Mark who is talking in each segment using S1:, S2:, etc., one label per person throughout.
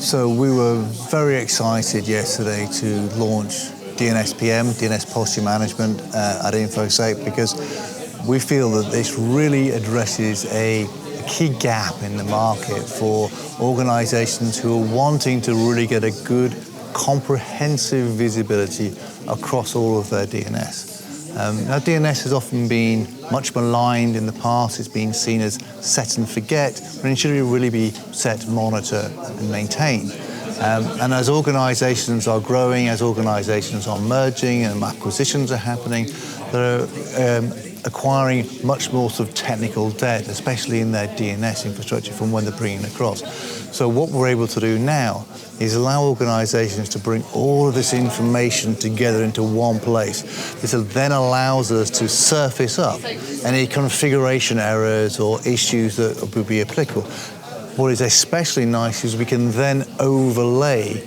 S1: So we were very excited yesterday to launch DNS DNS Posture Management at InfoSec, because we feel that this really addresses a key gap in the market for organizations who are wanting to really get a good, comprehensive visibility across all of their DNS. Now, DNS has often been much maligned in the past. It's been seen as set and forget, when it should really be set, monitor, and maintain. And as organizations are growing, as organizations are merging and acquisitions are happening, they're acquiring much more sort of technical debt, especially in their DNS infrastructure from when they're bringing it across. So what we're able to do now is allow organizations to bring all of this information together into one place. This then allows us to surface up any configuration errors or issues that would be applicable. What is especially nice is we can then overlay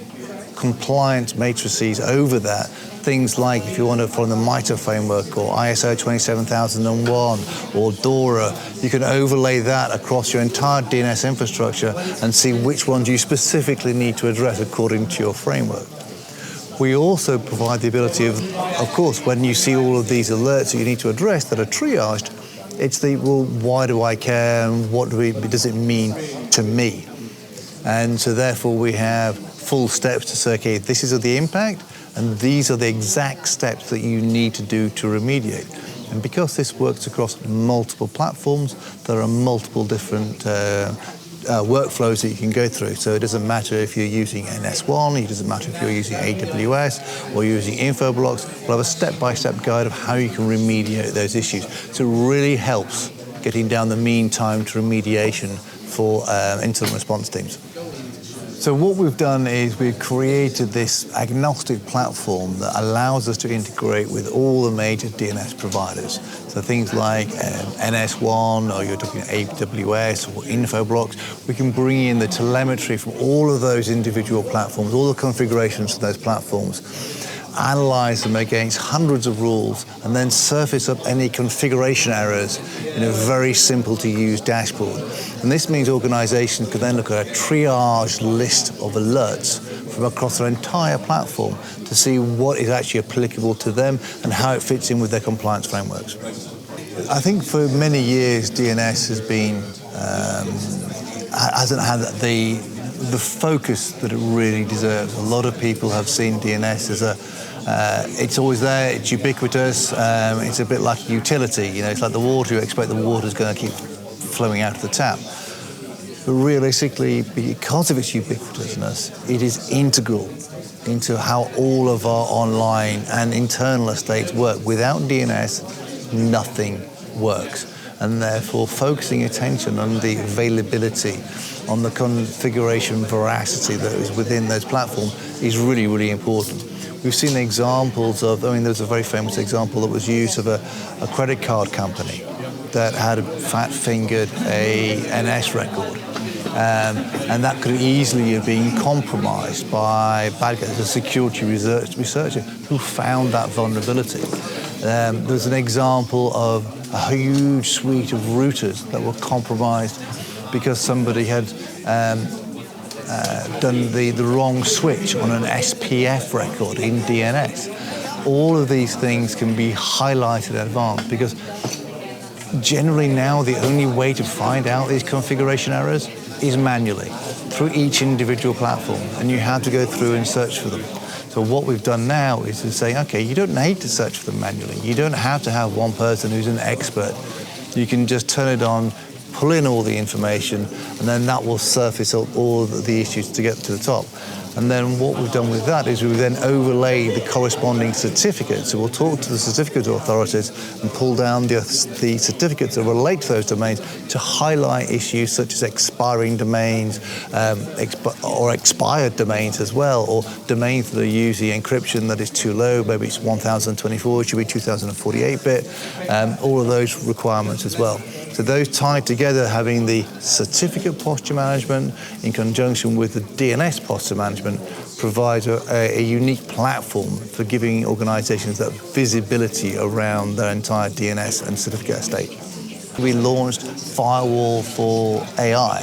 S1: compliance matrices over that. Things like if you want to follow the MITRE framework or ISO 27001 or DORA, you can overlay that across your entire DNS infrastructure and see which ones you specifically need to address according to your framework. We also provide the ability of course, when you see all of these alerts that you need to address that are triaged, it's the, well, why do I care and what does it mean to me? And so therefore we have full steps to say, okay, this is the impact, and these are the exact steps that you need to do to remediate. And because this works across multiple platforms, there are multiple different workflows that you can go through. So it doesn't matter if you're using NS1, it doesn't matter if you're using AWS or using Infoblocks. We'll have a step-by-step guide of how you can remediate those issues. So it really helps getting down the mean time to remediation for incident response teams. So what we've done is we've created this agnostic platform that allows us to integrate with all the major DNS providers. So things like NS1, or you're talking AWS or Infoblocks, we can bring in the telemetry from all of those individual platforms, all the configurations for those platforms, analyze them against hundreds of rules, and then surface up any configuration errors in a very simple to use dashboard. And this means organizations can then look at a triage list of alerts from across their entire platform to see what is actually applicable to them and how it fits in with their compliance frameworks. I think for many years DNS has been hasn't had the focus that it really deserves. A lot of people have seen DNS as it's always there, it's ubiquitous, it's a bit like a utility, you know, it's like the water, you expect the water's going to keep flowing out of the tap. But realistically, because of its ubiquitousness, it is integral into how all of our online and internal estates work. Without DNS, nothing works. And therefore, focusing attention on the availability, on the configuration veracity that is within those platforms is really, really important. We've seen examples of, I mean, there's a very famous example that was used of a credit card company that had fat-fingered a NS record. And that could easily have been compromised by bad guys, a security researcher who found that vulnerability. There's an example of a huge suite of routers that were compromised because somebody had done the wrong switch on an SPF record in DNS. All of these things can be highlighted in advance because generally now the only way to find out these configuration errors is manually through each individual platform, and you have to go through and search for them. So what we've done now is to say, okay, you don't need to search for them manually. You don't have to have one person who's an expert. You can just turn it on, pull in all the information, and then that will surface up all the issues to get to the top. And then what we've done with that is we've then overlaid the corresponding certificates. So we'll talk to the certificate authorities and pull down the certificates that relate to those domains to highlight issues such as expiring domains or expired domains as well, or domains that are using encryption that is too low, maybe it's 1024, it should be 2048-bit, all of those requirements as well. So those tied together, having the certificate posture management in conjunction with the DNS posture management, provides a unique platform for giving organizations that visibility around their entire DNS and certificate estate. We launched Firewall for AI,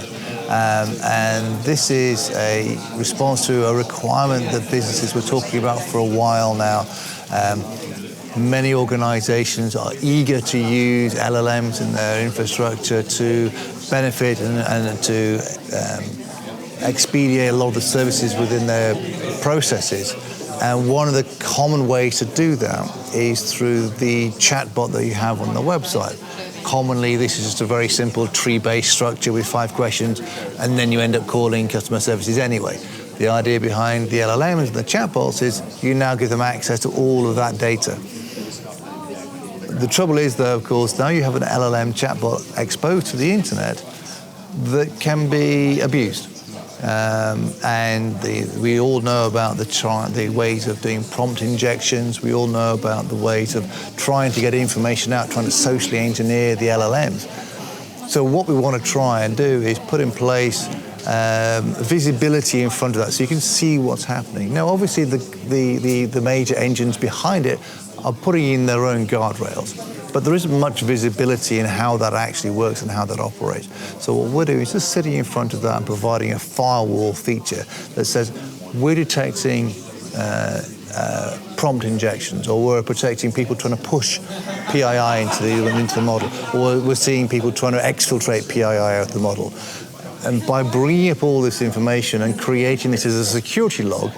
S1: And this is a response to a requirement that businesses were talking about for a while now. Many organizations are eager to use LLMs in their infrastructure to benefit and to expedite a lot of the services within their processes. And one of the common ways to do that is through the chatbot that you have on the website. Commonly, this is just a very simple tree-based structure with 5 questions, and then you end up calling customer services anyway. The idea behind the LLMs and the chatbots is you now give them access to all of that data. The trouble is, though, of course, now you have an LLM chatbot exposed to the internet that can be abused. We all know about the ways of doing prompt injections. We all know about the ways of trying to get information out, trying to socially engineer the LLMs. So what we want to try and do is put in place visibility in front of that so you can see what's happening. Now, obviously, the major engines behind it are putting in their own guardrails, but there isn't much visibility in how that actually works and how that operates. So what we're doing is just sitting in front of that and providing a firewall feature that says we're detecting prompt injections, or we're protecting people trying to push PII into the model, or we're seeing people trying to exfiltrate PII out of the model. And by bringing up all this information and creating this as a security log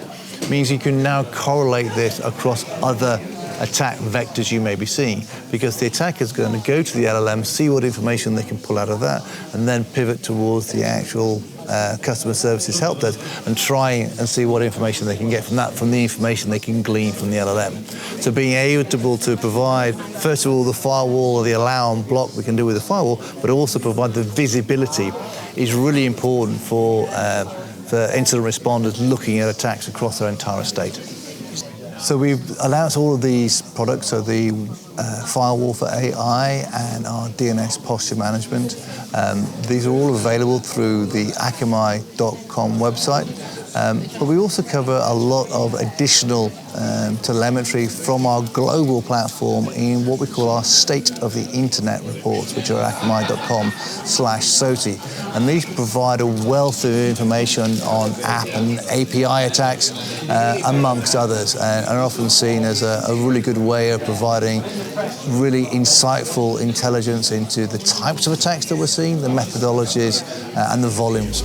S1: means you can now correlate this across other attack vectors you may be seeing, because the attacker is going to go to the LLM, see what information they can pull out of that, and then pivot towards the actual customer services help desk and try and see what information they can get from that, from the information they can glean from the LLM. So being able to provide, first of all, the firewall or the allow and block we can do with the firewall, but also provide the visibility is really important for incident responders looking at attacks across their entire estate. So we've announced all of these products, so the firewall for AI and our DNS Posture Management. These are all available through the Akamai.com website. But we also cover a lot of additional telemetry from our global platform in what we call our State of the Internet reports, which are akamai.com/SOTI. And these provide a wealth of information on app and API attacks, amongst others, and are often seen as a really good way of providing really insightful intelligence into the types of attacks that we're seeing, the methodologies, and the volumes.